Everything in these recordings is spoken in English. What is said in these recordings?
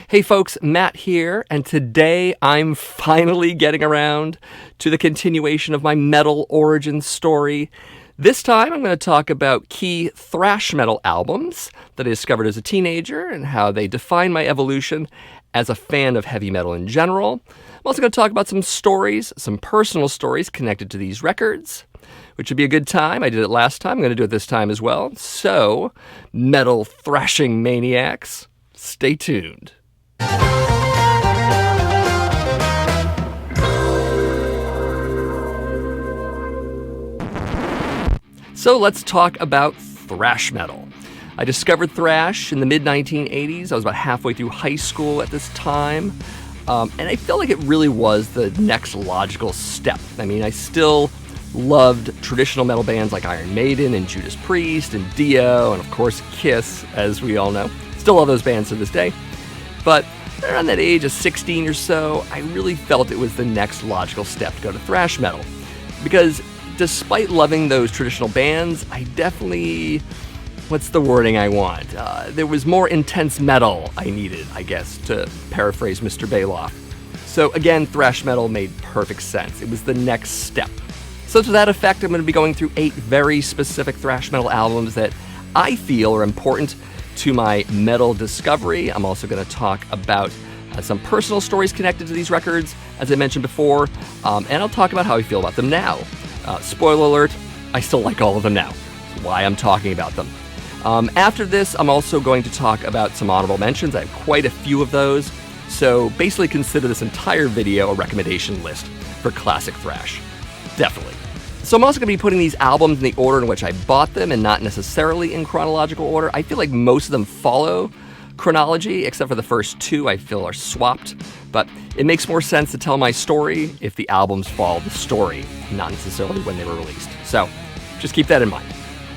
Hey folks, Matt here, and today I'm finally getting around to the continuation of my metal origin story. This time I'm going to talk about key thrash metal albums that I discovered as a teenager and how they define my evolution as a fan of heavy metal in general. I'm also going to talk about some stories, some personal stories connected to these records, which would be a good time. I did it last time. I'm going to do it this time as well. So, metal thrashing maniacs, stay tuned. So let's talk about thrash metal. I discovered thrash in the mid-1980s. I was about halfway through high school at this time. And I felt like it really was the next logical step. I mean, I still loved traditional metal bands like Iron Maiden and Judas Priest and Dio and, of course, Kiss, as we all know. Still love those bands to this day. But around that age of 16 or so, I really felt it was the next logical step to go to thrash metal. Because despite loving those traditional bands, I definitely, what's the wording I want? There was more intense metal I needed, I guess, to paraphrase Mr. Bailoff. So again, thrash metal made perfect sense. It was the next step. So to that effect, I'm going to be going through 8 very specific thrash metal albums that I feel are important to my metal discovery. I'm also going to talk about some personal stories connected to these records, as I mentioned before, and I'll talk about how I feel about them now. Spoiler alert, I still like all of them now. That's why I'm talking about them. After this, I'm also going to talk about some honorable mentions. I have quite a few of those, so basically consider this entire video a recommendation list for classic thrash. Definitely. So I'm also going to be putting these albums in the order in which I bought them and not necessarily in chronological order. I feel like most of them follow chronology, except for the first 2 I feel are swapped. But it makes more sense to tell my story if the albums follow the story, not necessarily when they were released. So just keep that in mind.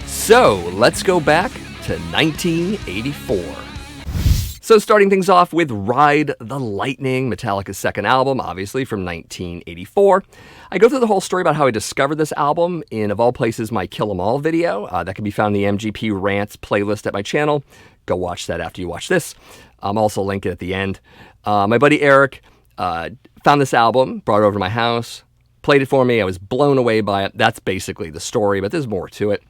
So let's go back to 1984. So starting things off with Ride the Lightning, Metallica's second album, obviously from 1984. I go through the whole story about how I discovered this album in, of all places, my Kill 'Em All video. That can be found in the MGP Rants playlist at my channel. Go watch that after you watch this. I'll also link it at the end. My buddy Eric found this album, brought it over to my house, played it for me. I was blown away by it. That's basically the story, but there's more to it.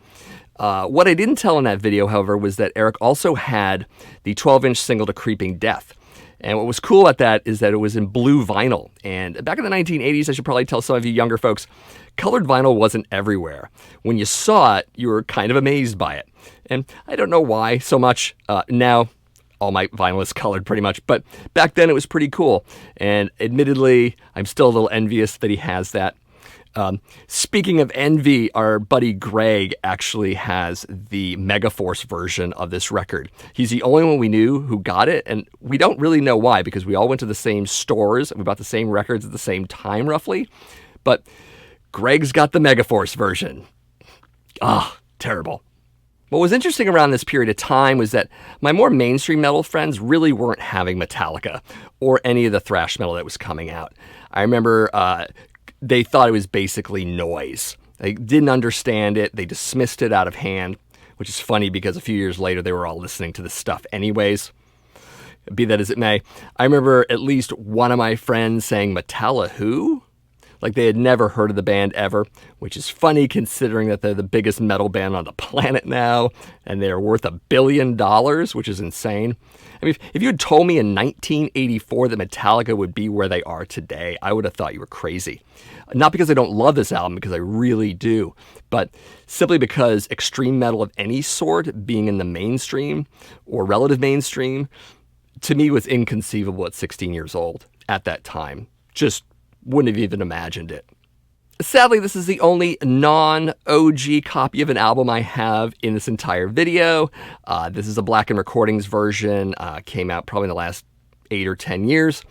What I didn't tell in that video, however, was that Eric also had the 12-inch single to Creeping Death. And what was cool about that is that it was in blue vinyl. And back in the 1980s, I should probably tell some of you younger folks, colored vinyl wasn't everywhere. When you saw it, you were kind of amazed by it. And I don't know why so much. Now, all my vinyl is colored pretty much. But back then, it was pretty cool. And admittedly, I'm still a little envious that he has that. Speaking of envy, our buddy Greg actually has the Megaforce version of this record. He's the only one we knew who got it, and we don't really know why, because we all went to the same stores and we bought the same records at the same time, roughly. But Greg's got the Megaforce version. Terrible. What was interesting around this period of time was that my more mainstream metal friends really weren't having Metallica or any of the thrash metal that was coming out. I remember they thought it was basically noise. They didn't understand it. They dismissed it out of hand, which is funny because a few years later they were all listening to this stuff anyways. Be that as it may, I remember at least one of my friends saying, "Metallica who?" Like they had never heard of the band ever, which is funny considering that they're the biggest metal band on the planet now, and they're worth $1 billion, which is insane. I mean, if you had told me in 1984 that Metallica would be where they are today, I would have thought you were crazy. Not because I don't love this album, because I really do, but simply because extreme metal of any sort, being in the mainstream or relative mainstream, to me was inconceivable at 16 years old at that time. Just wouldn't have even imagined it. Sadly, this is the only non-OG copy of an album I have in this entire video. This is a Blackened Recordings version. Came out probably in the last 8 or 10 years.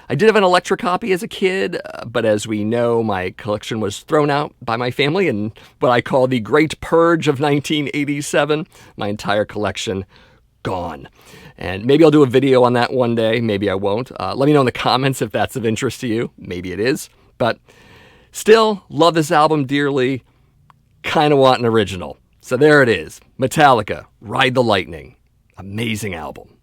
I did have an Electra copy as a kid, but as we know, my collection was thrown out by my family in what I call the Great Purge of 1987. My entire collection gone. And maybe I'll do a video on that one day. Maybe I won't. Let me know in the comments if that's of interest to you. Maybe it is. But still, love this album dearly. Kind of want an original. So there it is. Metallica, Ride the Lightning. Amazing album.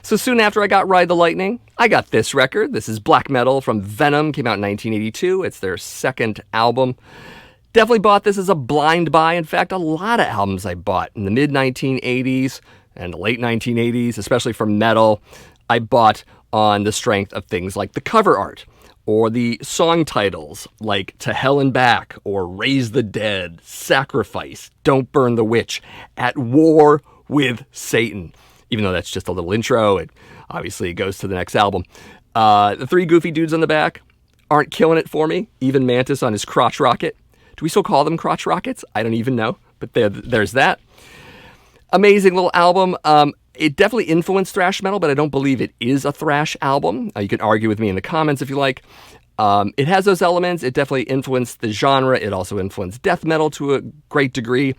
So soon after I got Ride the Lightning, I got this record. This is black metal from Venom, came out in 1982. It's their second album. Definitely bought this as a blind buy. In fact, a lot of albums I bought in the mid-1980s and late 1980s, especially for metal, I bought on the strength of things like the cover art or the song titles like To Hell and Back or Raise the Dead, Sacrifice, Don't Burn the Witch, At War with Satan. Even though that's just a little intro, it obviously goes to the next album. The three goofy dudes on the back aren't killing it for me. Even Mantis on his crotch rocket. Do we still call them crotch rockets? I don't even know, but there's that. Amazing little album. It definitely influenced thrash metal, but I don't believe it is a thrash album. You can argue with me in the comments if you like. It has those elements. It definitely influenced the genre. It also influenced death metal to a great degree.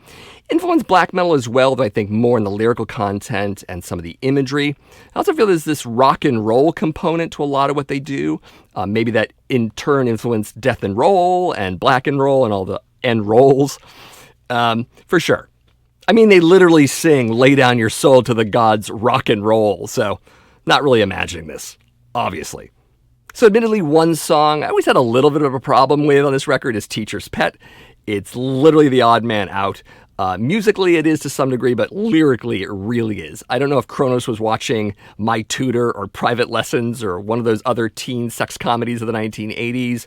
Influenced black metal as well, but I think more in the lyrical content and some of the imagery. I also feel there's this rock and roll component to a lot of what they do. Maybe that in turn influenced death and roll and black and roll and all the end rolls. For sure. I mean, they literally sing Lay Down Your Soul to the Gods rock and roll. So not really imagining this, obviously. So admittedly, one song I always had a little bit of a problem with on this record is Teacher's Pet. It's literally the odd man out. Musically, it is to some degree, but lyrically, it really is. I don't know if Kronos was watching My Tutor or Private Lessons or one of those other teen sex comedies of the 1980s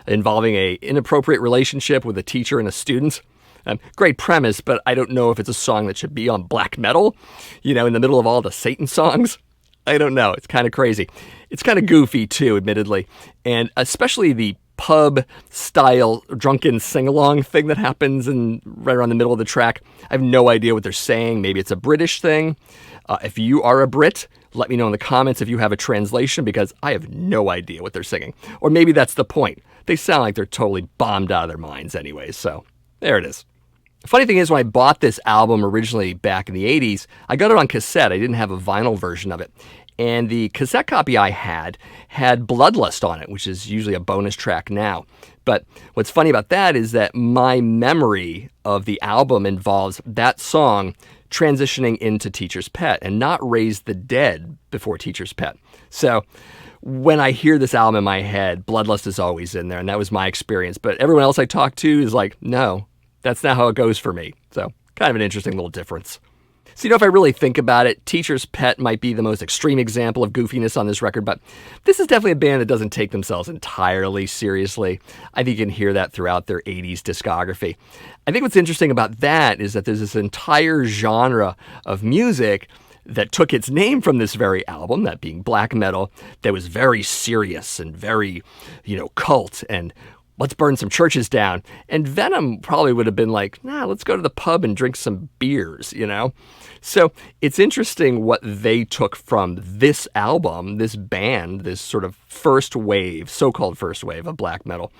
involving a inappropriate relationship with a teacher and a student. Great premise, but I don't know if it's a song that should be on black metal, in the middle of all the Satan songs. I don't know. It's kind of crazy. It's kind of goofy, too, admittedly. And especially the pub-style drunken sing-along thing that happens right around the middle of the track. I have no idea what they're saying. Maybe it's a British thing. If you are a Brit, let me know in the comments if you have a translation, because I have no idea what they're singing. Or maybe that's the point. They sound like they're totally bombed out of their minds anyway, so there it is. The funny thing is, when I bought this album originally back in the 80s, I got it on cassette. I didn't have a vinyl version of it. And the cassette copy I had Bloodlust on it, which is usually a bonus track now. But what's funny about that is that my memory of the album involves that song transitioning into Teacher's Pet and not Raise the Dead before Teacher's Pet. So when I hear this album in my head, Bloodlust is always in there, and that was my experience. But everyone else I talk to is like, no, that's not how it goes for me. So kind of an interesting little difference. So, if I really think about it, Teacher's Pet might be the most extreme example of goofiness on this record, but this is definitely a band that doesn't take themselves entirely seriously. I think you can hear that throughout their 80s discography. I think what's interesting about that is that there's this entire genre of music that took its name from this very album, that being black metal, that was very serious and very, cult and let's burn some churches down. And Venom probably would have been like, let's go to the pub and drink some beers, So it's interesting what they took from this album, this band, this sort of first wave, so-called first wave of black metal,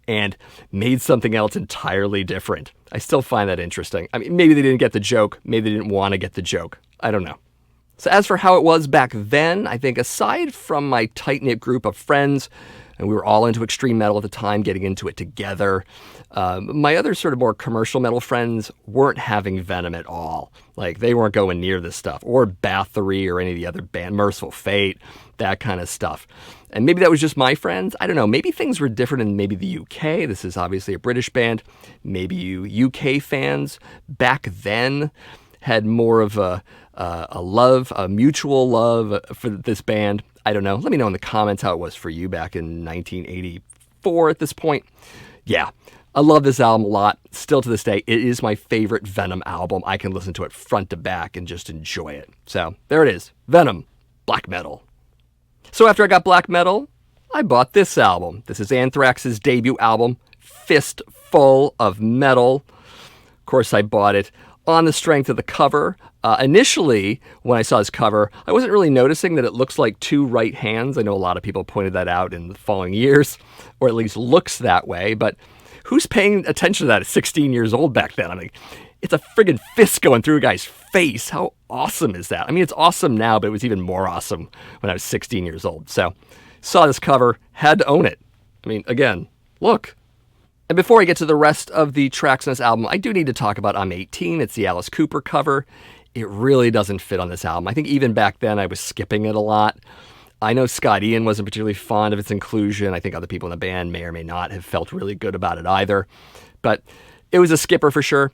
and made something else entirely different. I still find that interesting. I mean, maybe they didn't get the joke. Maybe they didn't want to get the joke. I don't know. So as for how it was back then, I think aside from my tight-knit group of friends, and we were all into extreme metal at the time, getting into it together. My other sort of more commercial metal friends weren't having Venom at all. Like, they weren't going near this stuff. Or Bathory or any of the other band, Merciful Fate, that kind of stuff. And maybe that was just my friends. I don't know. Maybe things were different in maybe the UK. This is obviously a British band. Maybe you UK fans back then had more of a mutual love for this band. I don't know. Let me know in the comments how it was for you back in 1984 at this point. Yeah, I love this album a lot. Still to this day, it is my favorite Venom album. I can listen to it front to back and just enjoy it. So there it is. Venom, black metal. So after I got black metal, I bought this album. This is Anthrax's debut album, Fistful of Metal. Of course, I bought it on the strength of the cover. Initially, when I saw this cover, I wasn't really noticing that it looks like two right hands. I know a lot of people pointed that out in the following years, or at least looks that way, but who's paying attention to that at 16 years old back then? I mean, it's a friggin' fist going through a guy's face. How awesome is that? I mean, it's awesome now, but it was even more awesome when I was 16 years old. So, saw this cover, had to own it. I mean, again, look. And before I get to the rest of the tracks on this album, I do need to talk about I'm 18. It's the Alice Cooper cover. it really doesn't fit on this album. I think even back then I was skipping it a lot. I know Scott Ian wasn't particularly fond of its inclusion. I think other people in the band may or may not have felt really good about it either. But it was a skipper for sure.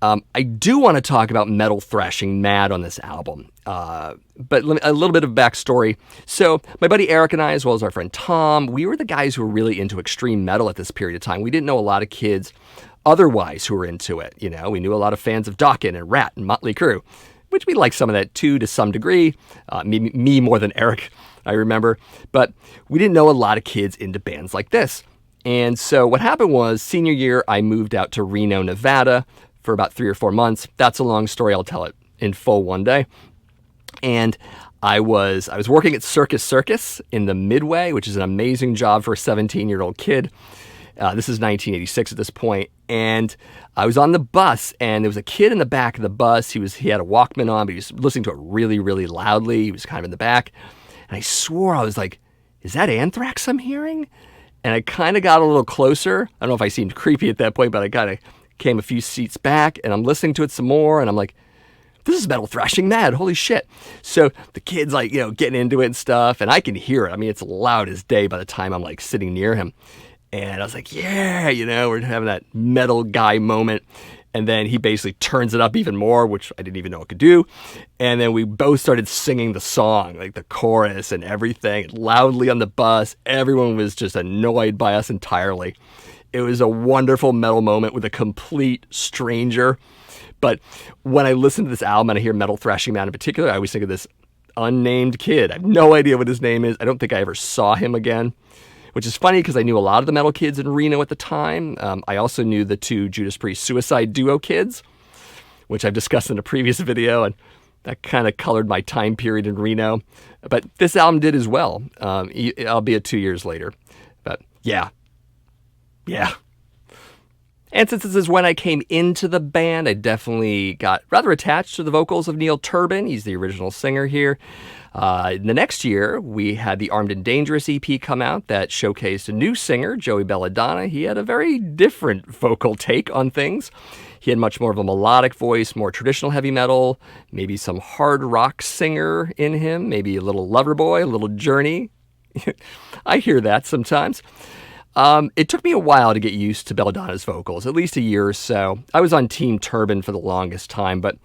I do want to talk about metal thrashing mad on this album. But a little bit of backstory. So my buddy Eric and I, as well as our friend Tom, we were the guys who were really into extreme metal at this period of time. We didn't know a lot of kids otherwise who were into it. You know, we knew a lot of fans of Dokken and Rat and Motley Crue, which we liked some of that too to some degree. Me more than Eric, I remember. But we didn't know a lot of kids into bands like this. And so what happened was, senior year, I moved out to Reno, Nevada for about 3 or 4 months. That's a long story. I'll tell it in full one day. And I was working at Circus in the Midway, which is an amazing job for a 17-year-old kid. This is 1986 at this point. And I was on the bus, and there was a kid in the back of the bus. He had a Walkman on, but he was listening to it really, really loudly. He was kind of in the back. And I swore, I was like, is that Anthrax I'm hearing? And I kind of got a little closer. I don't know if I seemed creepy at that point, but I kind of came a few seats back, and I'm listening to it some more, and I'm like, this is metal thrashing mad, holy shit. So the kid's like, getting into it and stuff, and I can hear it. I mean, it's loud as day by the time I'm like sitting near him. And I was like, yeah, we're having that metal guy moment. And then he basically turns it up even more, which I didn't even know it could do. And then we both started singing the song, like the chorus and everything, loudly on the bus. Everyone was just annoyed by us entirely. It was a wonderful metal moment with a complete stranger. But when I listen to this album and I hear Metal Thrashing Man in particular, I always think of this unnamed kid. I have no idea what his name is. I don't think I ever saw him again, which is funny because I knew a lot of the metal kids in Reno at the time. I also knew the 2 Judas Priest Suicide Duo kids, which I've discussed in a previous video, and that kind of colored my time period in Reno. But this album did as well, albeit 2 years later. But yeah. And since this is when I came into the band, I definitely got rather attached to the vocals of Neil Turbin. He's the original singer here. The next year, we had the Armed and Dangerous EP come out that showcased a new singer, Joey Belladonna. He had a very different vocal take on things. He had much more of a melodic voice, more traditional heavy metal, maybe some hard rock singer in him, maybe a little Loverboy, a little Journey. I hear that sometimes. It took me a while to get used to Belladonna's vocals, at least a year or so. I was on Team Turbin for the longest time, but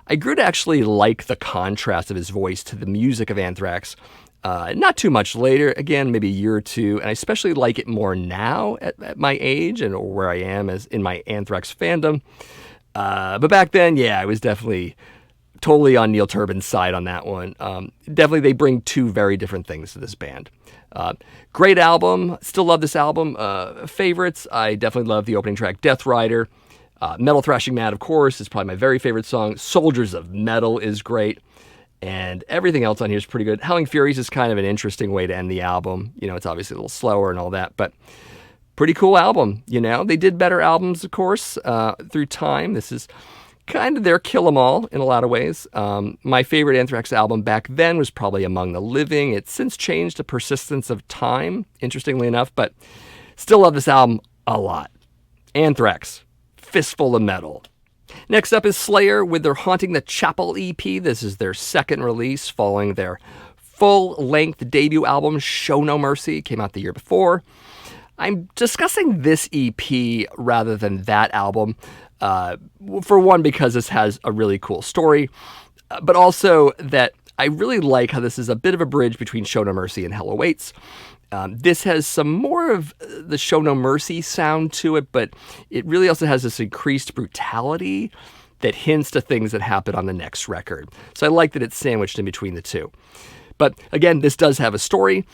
I grew to actually like the contrast of his voice to the music of Anthrax. Not too much later, again, maybe a year or two, and I especially like it more now at my age and where I am as in my Anthrax fandom. But back then, yeah, I was definitely totally on Neil Turbin's side on that one. Definitely, they bring 2 very different things to this band. Great album. Still love this album. Favorites, I definitely love the opening track, Death Rider. Metal Thrashing Mad, of course, is probably my very favorite song. Soldiers of Metal is great. And everything else on here is pretty good. Howling Furies is kind of an interesting way to end the album. It's obviously a little slower and all that, but pretty cool album. They did better albums, of course, through time. This is kind of their kill 'em all in a lot of ways. My favorite Anthrax album back then was probably Among the Living. It's since changed to Persistence of Time, interestingly enough, but still love this album a lot. Anthrax, fistful of metal. Next up is Slayer with their Haunting the Chapel EP. This is their second release following their full-length debut album, Show No Mercy. It came out the year before. I'm discussing this EP rather than that album. For one, because this has a really cool story, but also that I really like how this is a bit of a bridge between Show No Mercy and Hell Awaits. This has some more of the Show No Mercy sound to it, but it really also has this increased brutality that hints to things that happen on the next record. So I like that it's sandwiched in between the two. But again, this does have a story.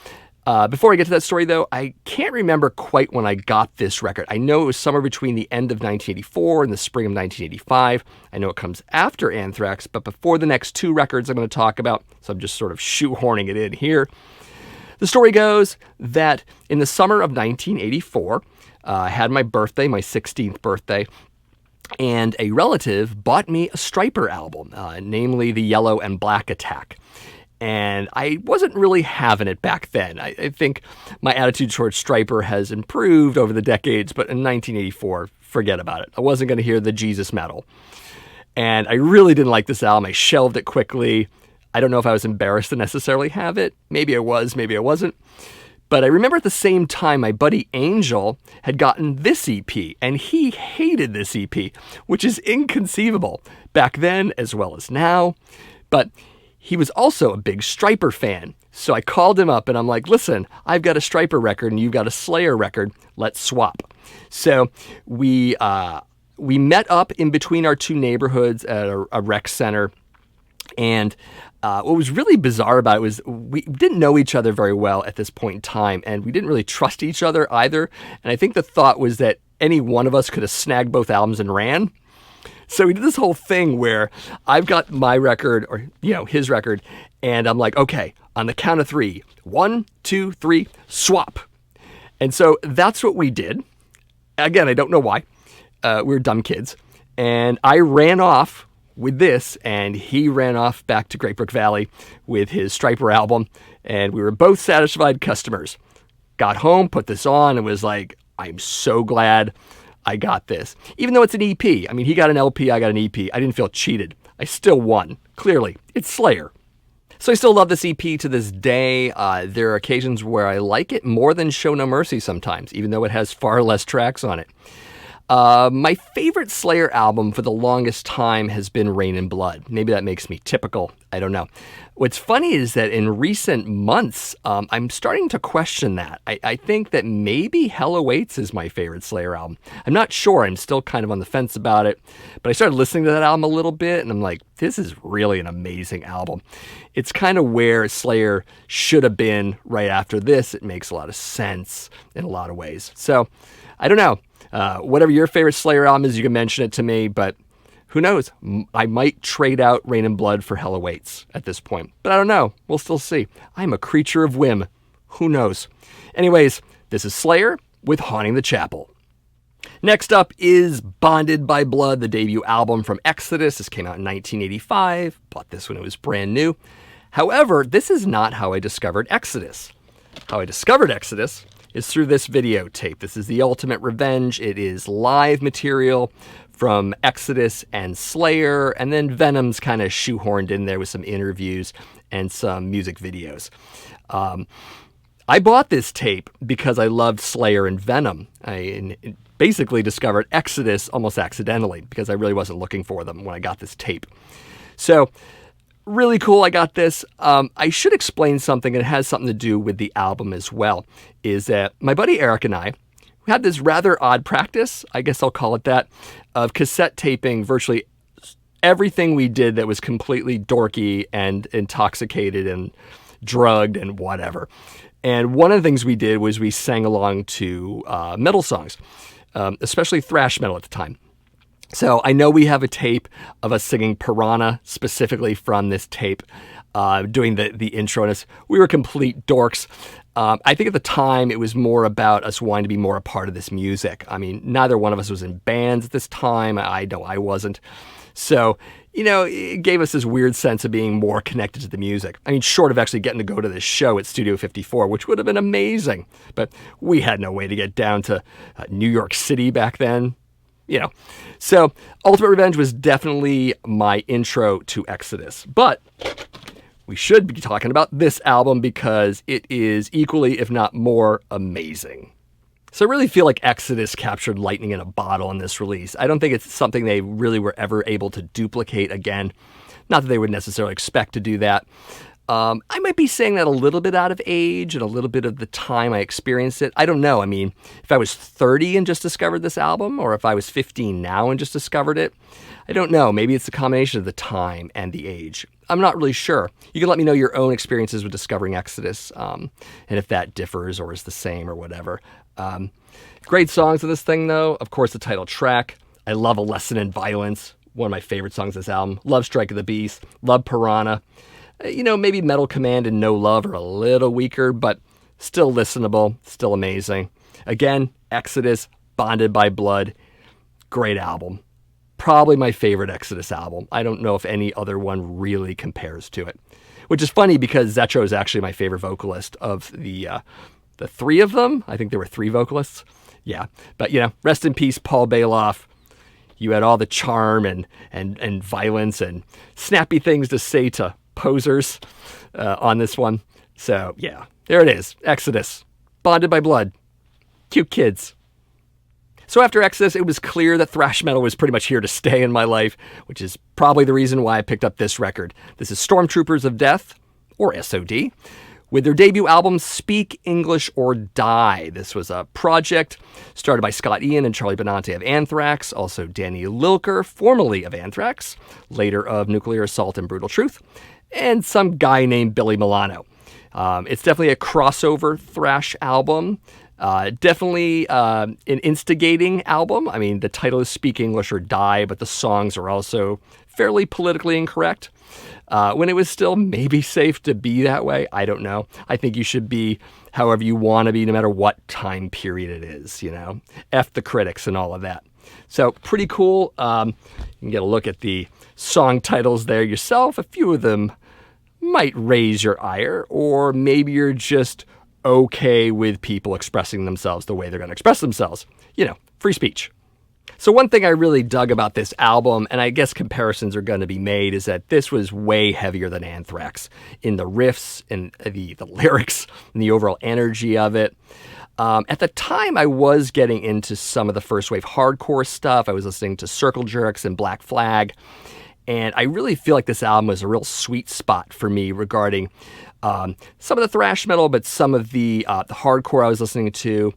Before I get to that story, though, I can't remember quite when I got this record. I know it was somewhere between the end of 1984 and the spring of 1985. I know it comes after Anthrax, but before the next 2 records I'm going to talk about, so I'm just sort of shoehorning it in here. The story goes that in the summer of 1984, I had my birthday, my 16th birthday, and a relative bought me a Stryper album, namely the Yellow and Black Attack. And I wasn't really having it back then. I think my attitude towards Stryper has improved over the decades, but in 1984, forget about it. I wasn't going to hear the Jesus metal. And I really didn't like this album. I shelved it quickly. I don't know if I was embarrassed to necessarily have it. Maybe I was, maybe I wasn't. But I remember at the same time, my buddy Angel had gotten this EP, and he hated this EP, which is inconceivable back then as well as now. But he was also a big Stryper fan. So I called him up and I'm like, listen, I've got a Stryper record and you've got a Slayer record. Let's swap. So we met up in between our two neighborhoods at a rec center. And what was really bizarre about it was we didn't know each other very well at this point in time, and we didn't really trust each other either. And I think the thought was that any one of us could have snagged both albums and ran. So we did this whole thing where I've got my record, or his record, and I'm like, okay, on the count of 3, 1, 2, 3, swap. And so that's what we did. Again, I don't know why. We were dumb kids. And I ran off with this, and he ran off back to Great Brook Valley with his Stryper album, and we were both satisfied customers. Got home, put this on, and was like, I'm so glad I got this. Even though it's an EP. I mean, he got an LP, I got an EP. I didn't feel cheated. I still won. Clearly, it's Slayer. So I still love this EP to this day. There are occasions where I like it more than Show No Mercy sometimes, even though it has far less tracks on it. My favorite Slayer album for the longest time has been Rain and Blood. Maybe that makes me typical. I don't know. What's funny is that in recent months, I'm starting to question that. I think that maybe Hell Awaits is my favorite Slayer album. I'm not sure. I'm still kind of on the fence about it. But I started listening to that album a little bit, and I'm like, this is really an amazing album. It's kind of where Slayer should have been right after this. It makes a lot of sense in a lot of ways. So, I don't know. Whatever your favorite Slayer album is, you can mention it to me, but who knows? I might trade out Rain and Blood for Hell Awaits at this point, but I don't know. We'll still see. I'm a creature of whim. Who knows? Anyways, this is Slayer with Haunting the Chapel. Next up is Bonded by Blood, the debut album from Exodus. This came out in 1985. Bought this when it was brand new. However, this is not how I discovered Exodus. How I discovered Exodus is through this videotape. This is The Ultimate Revenge. It is live material from Exodus and Slayer, and then Venom's kind of shoehorned in there with some interviews and some music videos. I bought this tape because I loved Slayer and Venom. I basically discovered Exodus almost accidentally because I really wasn't looking for them when I got this tape. So, really cool, I got this. I should explain something, and it has something to do with the album as well, is that my buddy Eric and I had this rather odd practice, I guess I'll call it that, of cassette taping virtually everything we did that was completely dorky and intoxicated and drugged and whatever. And one of the things we did was we sang along to metal songs, especially thrash metal at the time. So I know we have a tape of us singing Piranha specifically from this tape, doing the intro. And we were complete dorks. I think at the time it was more about us wanting to be more a part of this music. I mean, neither one of us was in bands at this time. I know I wasn't. So, it gave us this weird sense of being more connected to the music. I mean, short of actually getting to go to this show at Studio 54, which would have been amazing. But we had no way to get down to New York City back then. So Ultimate Revenge was definitely my intro to Exodus. But we should be talking about this album because it is equally, if not more, amazing. So I really feel like Exodus captured lightning in a bottle in this release. I don't think it's something they really were ever able to duplicate again. Not that they would necessarily expect to do that. I might be saying that a little bit out of age and a little bit of the time I experienced it. I don't know. I mean, if I was 30 and just discovered this album, or if I was 15 now and just discovered it, I don't know. Maybe it's a combination of the time and the age. I'm not really sure. You can let me know your own experiences with discovering Exodus, and if that differs or is the same or whatever. Great songs in this thing, though. Of course, the title track. I love A Lesson in Violence. One of my favorite songs of this album. Love Strike of the Beast. Love Piranha. Maybe Metal Command and No Love are a little weaker, but still listenable, still amazing. Again, Exodus, Bonded by Blood, great album. Probably my favorite Exodus album. I don't know if any other one really compares to it. Which is funny because Zetro is actually my favorite vocalist of the three of them. I think there were 3 vocalists. Yeah, but rest in peace, Paul Bailoff. you had all the charm and violence and snappy things to say to posers on this one. So yeah, there it is. Exodus. Bonded by blood. Cute kids. So after Exodus, it was clear that thrash metal was pretty much here to stay in my life, which is probably the reason why I picked up this record. This is Stormtroopers of Death, or SOD, with their debut album, Speak English or Die. This was a project started by Scott Ian and Charlie Benante of Anthrax, also Danny Lilker, formerly of Anthrax, later of Nuclear Assault and Brutal Truth, and some guy named Billy Milano. It's definitely a crossover thrash album. Definitely an instigating album. I mean, the title is Speak English or Die, but the songs are also fairly politically incorrect. When it was still maybe safe to be that way, I don't know. I think you should be however you want to be, no matter what time period it is, you know. F the critics and all of that. So pretty cool. You can get a look at the song titles there yourself. A few of them might raise your ire, or maybe you're just okay with people expressing themselves the way they're going to express themselves. You know, free speech. So one thing I really dug about this album, and I guess comparisons are going to be made, is that this was way heavier than Anthrax in the riffs and the lyrics and the overall energy of it. At the time, I was getting into some of the first wave hardcore stuff. I was listening to Circle Jerks and Black Flag, and I really feel like this album was a real sweet spot for me regarding some of the thrash metal, but some of the hardcore I was listening to.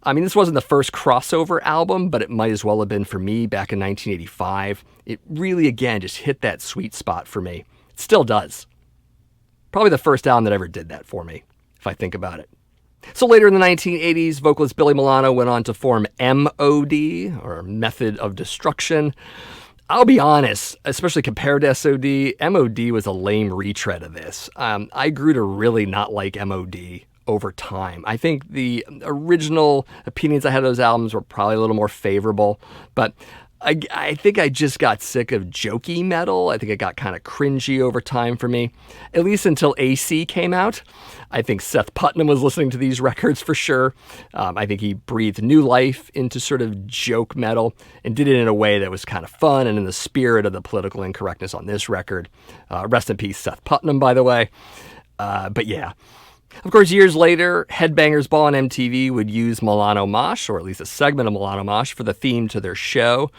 I mean, this wasn't the first crossover album, but it might as well have been for me back in 1985. It really, again, just hit that sweet spot for me. It still does. Probably the first album that ever did that for me, if I think about it. So later in the 1980s, vocalist Billy Milano went on to form MOD, or Method of Destruction. I'll be honest, especially compared to SOD, MOD was a lame retread of this. I grew to really not like MOD over time. I think the original opinions I had of those albums were probably a little more favorable, but I think I just got sick of jokey metal. I think it got kind of cringy over time for me, at least until AC came out. I think Seth Putnam was listening to these records for sure. I think he breathed new life into sort of joke metal and did it in a way that was kind of fun and in the spirit of the political incorrectness on this record. Rest in peace, Seth Putnam, by the way. But yeah. Of course, years later, Headbangers Ball on MTV would use Milano Mosh, or at least a segment of Milano Mosh, for the theme to their show.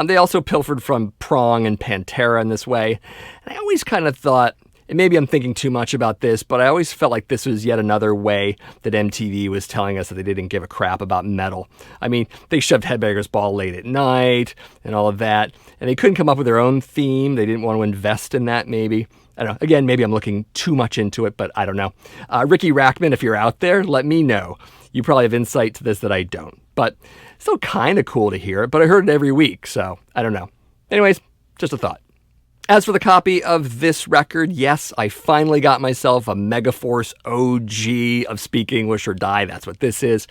They also pilfered from Prong and Pantera in this way. And I always kind of thought, and maybe I'm thinking too much about this, but I always felt like this was yet another way that MTV was telling us that they didn't give a crap about metal. I mean, they shoved Headbangers Ball late at night and all of that, and they couldn't come up with their own theme. They didn't want to invest in that, maybe. I don't know. Again, maybe I'm looking too much into it, but I don't know. Ricky Rackman, if you're out there, let me know. You probably have insight to this that I don't. But it's still kind of cool to hear it, but I heard it every week, so I don't know. Anyways, just a thought. As for the copy of this record, yes, I finally got myself a Megaforce OG of Speak English or Die. That's what this is.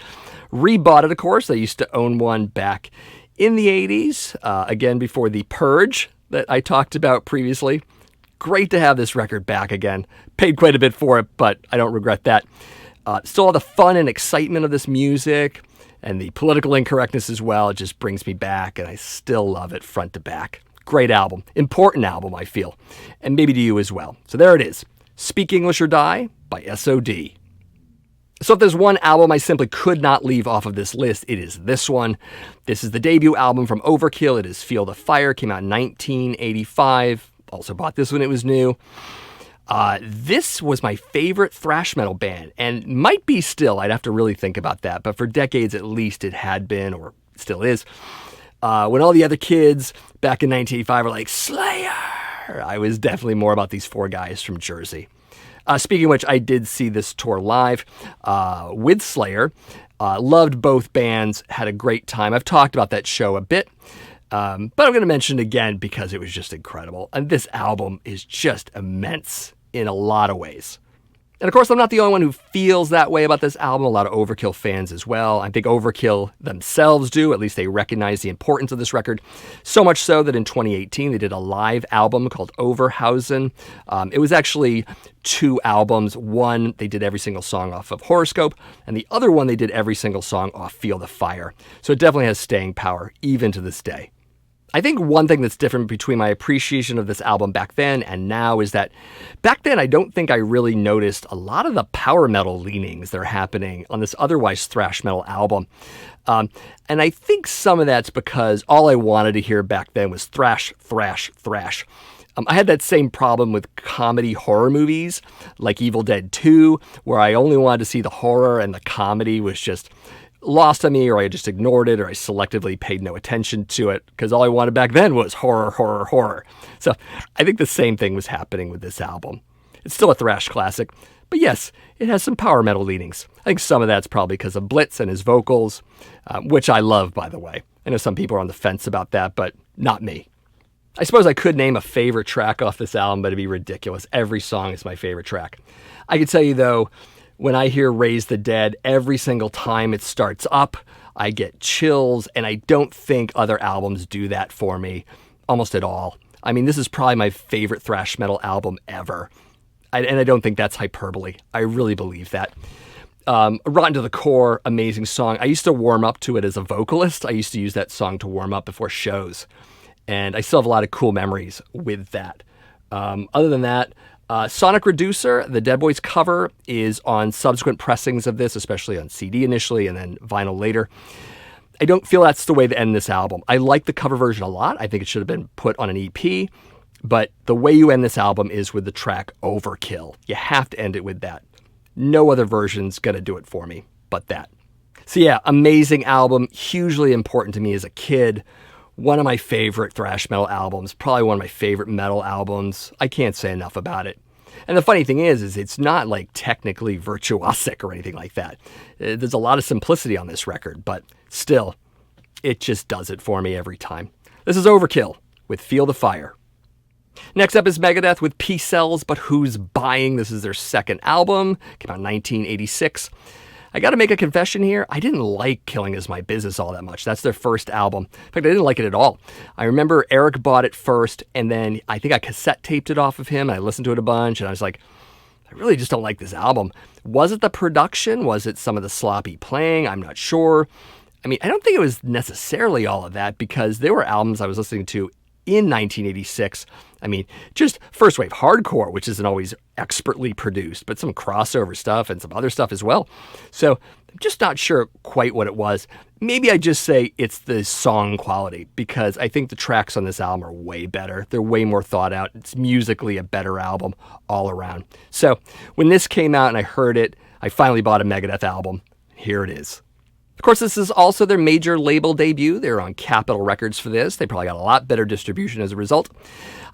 Rebought it, of course. I used to own one back in the 80s, again, before the Purge that I talked about previously. Great to have this record back again. Paid quite a bit for it, but I don't regret that. Still all the fun and excitement of this music and the political incorrectness as well. It just brings me back, and I still love it front to back. Great album. Important album, I feel. And maybe to you as well. So there it is. Speak English or Die by SOD. So if there's one album I simply could not leave off of this list, it is this one. This is the debut album from Overkill. It is Feel the Fire. Came out in 1985. Also bought this when it was new. This was my favorite thrash metal band, and might be still. I'd have to really think about that, but for decades at least it had been, or still is. When all the other kids back in 1985 were like, Slayer! I was definitely more about these four guys from Jersey. Speaking of which, I did see this tour live with Slayer. Loved both bands, had a great time. I've talked about that show a bit. But I'm going to mention it again because it was just incredible. And this album is just immense in a lot of ways. And of course, I'm not the only one who feels that way about this album. A lot of Overkill fans as well. I think Overkill themselves do. At least they recognize the importance of this record. So much so that in 2018, they did a live album called Overhausen. It was actually two albums. One, they did every single song off of Horoscope, and the other one, they did every single song off Feel the Fire. So it definitely has staying power, even to this day. I think one thing that's different between my appreciation of this album back then and now is that back then I don't think I really noticed a lot of the power metal leanings that are happening on this otherwise thrash metal album. And I think some of that's because all I wanted to hear back then was thrash, thrash, thrash. I had that same problem with comedy horror movies like Evil Dead 2, where I only wanted to see the horror and the comedy was just lost on me, or I just ignored it, or I selectively paid no attention to it because all I wanted back then was horror, horror, horror. So I think the same thing was happening with this album. It's still a thrash classic, but yes, it has some power metal leanings. I think some of that's probably because of Blitz and his vocals, which I love, by the way. I know some people are on the fence about that, but not me. I suppose I could name a favorite track off this album, but it'd be ridiculous. Every song is my favorite track. I can tell you, though, when I hear Raise the Dead, every single time it starts up, I get chills, and I don't think other albums do that for me almost at all. I mean, this is probably my favorite thrash metal album ever. And I don't think that's hyperbole. I really believe that. Rotten to the Core, amazing song. I used to warm up to it as a vocalist. I used to use that song to warm up before shows. And I still have a lot of cool memories with that. Other than that, Sonic Reducer, the Dead Boys cover, is on subsequent pressings of this, especially on CD initially and then vinyl later. I don't feel that's the way to end this album. I like the cover version a lot. I think it should have been put on an EP. But the way you end this album is with the track Overkill. You have to end it with that. No other version's going to do it for me but that. So yeah, amazing album, hugely important to me as a kid. One of my favorite thrash metal albums, probably one of my favorite metal albums. I can't say enough about it. And the funny thing is it's not like technically virtuosic or anything like that. There's a lot of simplicity on this record, but still, it just does it for me every time. This is Overkill with Feel the Fire. Next up is Megadeth with Peace Sells, But Who's Buying? This is their second album, came out in 1986. I got to make a confession here. I didn't like Killing Is My Business all that much. That's their first album. In fact, I didn't like it at all. I remember Eric bought it first, and then I think I cassette taped it off of him. I listened to it a bunch, and I was like, I really just don't like this album. Was it the production? Was it some of the sloppy playing? I'm not sure. I mean, I don't think it was necessarily all of that, because there were albums I was listening to in 1986. I mean, just first wave hardcore, which isn't always expertly produced, but some crossover stuff and some other stuff as well. So I'm just not sure quite what it was. Maybe I just say it's the song quality, because I think the tracks on this album are way better. They're way more thought out. It's musically a better album all around. So when this came out and I heard it, I finally bought a Megadeth album. Here it is. Of course, this is also their major label debut. They're on Capitol Records for this. They probably got a lot better distribution as a result.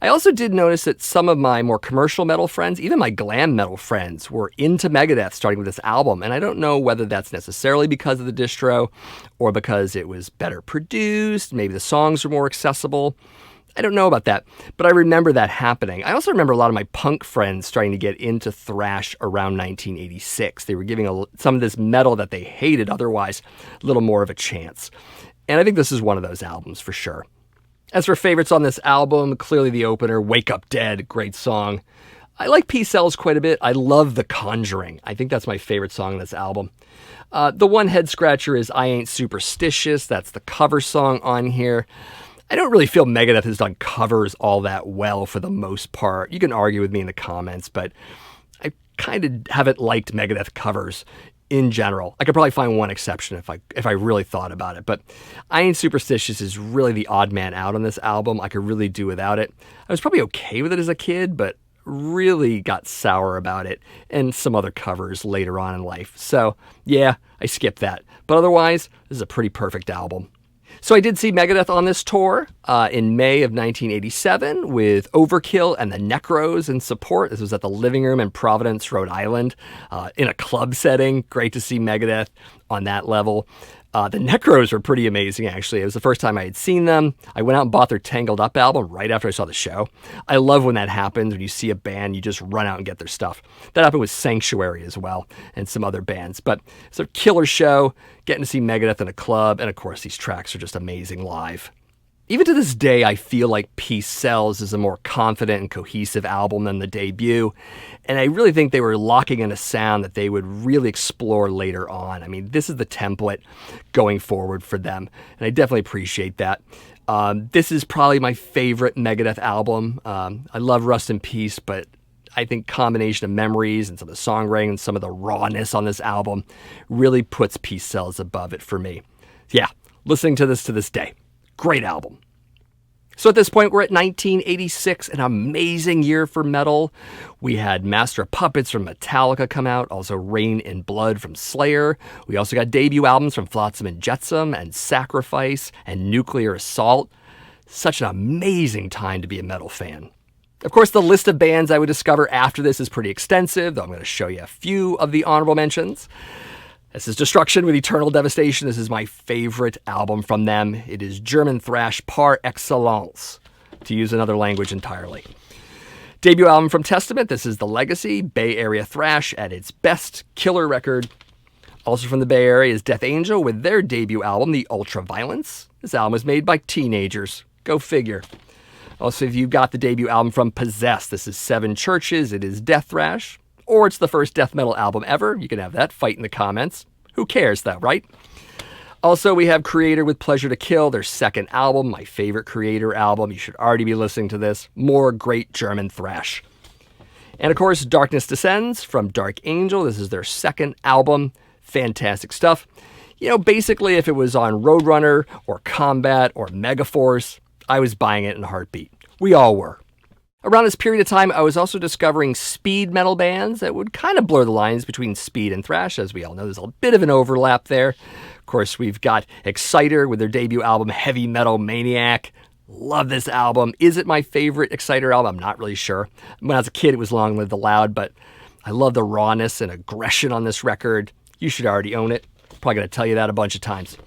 I also did notice that some of my more commercial metal friends, even my glam metal friends, were into Megadeth starting with this album. And I don't know whether that's necessarily because of the distro or because it was better produced. Maybe the songs were more accessible. I don't know about that, but I remember that happening. I also remember a lot of my punk friends starting to get into thrash around 1986. They were giving some of this metal that they hated otherwise a little more of a chance. And I think this is one of those albums for sure. As for favorites on this album, clearly the opener, Wake Up Dead, great song. I like Peace Sells quite a bit. I love The Conjuring. I think that's my favorite song on this album. The one head scratcher is I Ain't Superstitious. That's the cover song on here. I don't really feel Megadeth has done covers all that well for the most part. You can argue with me in the comments, but I kind of haven't liked Megadeth covers in general. I could probably find one exception if I really thought about it, but I Ain't Superstitious is really the odd man out on this album. I could really do without it. I was probably okay with it as a kid, but really got sour about it and some other covers later on in life. So yeah, I skipped that. But otherwise, this is a pretty perfect album. So I did see Megadeth on this tour in May of 1987 with Overkill and the Necros in support. This was at the Living Room in Providence, Rhode Island, in a club setting. Great to see Megadeth on that level. The Necros were pretty amazing, actually. It was the first time I had seen them. I went out and bought their Tangled Up album right after I saw the show. I love when that happens. When you see a band, you just run out and get their stuff. That happened with Sanctuary as well and some other bands. But it's a killer show, getting to see Megadeth in a club. And of course, these tracks are just amazing live. Even to this day, I feel like Peace Sells is a more confident and cohesive album than the debut. And I really think they were locking in a sound that they would really explore later on. I mean, this is the template going forward for them. And I definitely appreciate that. This is probably my favorite Megadeth album. I love Rust in Peace, but I think combination of memories and some of the songwriting and some of the rawness on this album really puts Peace Cells above it for me. Yeah, listening to this day. Great album. So at this point, we're at 1986, an amazing year for metal. We had Master of Puppets from Metallica come out, also Rain in Blood from Slayer. We also got debut albums from Flotsam and Jetsam and Sacrifice and Nuclear Assault. Such an amazing time to be a metal fan. Of course, the list of bands I would discover after this is pretty extensive, though I'm going to show you a few of the honorable mentions. This is Destruction with Eternal Devastation. This is my favorite album from them. It is German thrash par excellence, to use another language entirely. Debut album from Testament. This is The Legacy, Bay Area thrash at its best, killer record. Also from the Bay Area is Death Angel with their debut album, The Ultraviolence. This album was made by teenagers. Go figure. Also, if you've got the debut album from Possessed, this is Seven Churches. It is death thrash. Or it's the first death metal album ever. You can have that fight in the comments. Who cares, though, right? Also, we have Creator with Pleasure to Kill, their second album, my favorite Creator album. You should already be listening to this. More great German thrash. And, of course, Darkness Descends from Dark Angel. This is their second album. Fantastic stuff. You know, basically, if it was on Roadrunner or Combat or Megaforce, I was buying it in a heartbeat. We all were. Around this period of time, I was also discovering speed metal bands that would kind of blur the lines between speed and thrash. As we all know, there's a bit of an overlap there. Of course, we've got Exciter with their debut album, Heavy Metal Maniac. Love this album. Is it my favorite Exciter album? I'm not really sure. When I was a kid, it was Long Live the Loud, but I love the rawness and aggression on this record. You should already own it. Probably going to tell you that a bunch of times.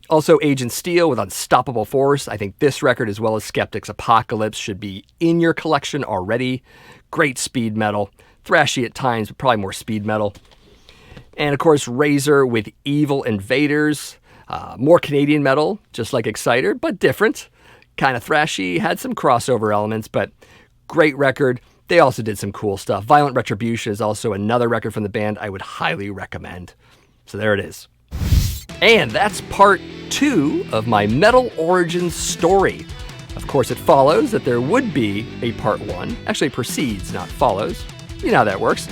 Also, Agent Steel with Unstoppable Force. I think this record, as well as Skeptic's Apocalypse, should be in your collection already. Great speed metal. Thrashy at times, but probably more speed metal. And, of course, Razor with Evil Invaders. More Canadian metal, just like Exciter, but different. Kind of thrashy, had some crossover elements, but great record. They also did some cool stuff. Violent Retribution is also another record from the band I would highly recommend. So there it is. And that's part 2 of my metal origins story. Of course, it follows that there would be a part 1. Actually, it precedes, not follows. You know how that works.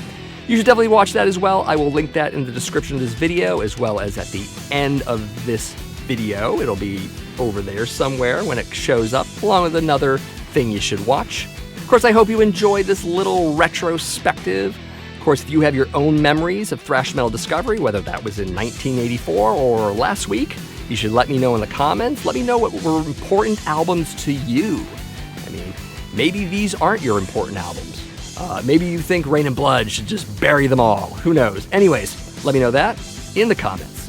You should definitely watch that as well. I will link that in the description of this video, as well as at the end of this video. It'll be over there somewhere when it shows up, along with another thing you should watch. Of course, I hope you enjoyed this little retrospective. Of course, if you have your own memories of thrash metal discovery, whether that was in 1984 or last week, you should let me know in the comments. Let me know what were important albums to you. I mean, maybe these aren't your important albums. Maybe you think Rain and Blood should just bury them all. Who knows? Anyways, let me know that in the comments.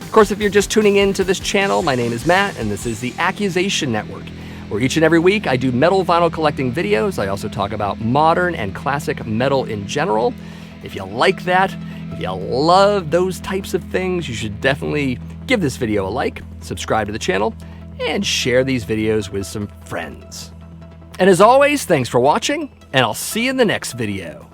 Of course, if you're just tuning in to this channel, my name is Matt, and this is the Accusation Network, where each and every week I do metal vinyl collecting videos. I also talk about modern and classic metal in general. If you like that, if you love those types of things, you should definitely give this video a like, subscribe to the channel, and share these videos with some friends. And as always, thanks for watching, and I'll see you in the next video.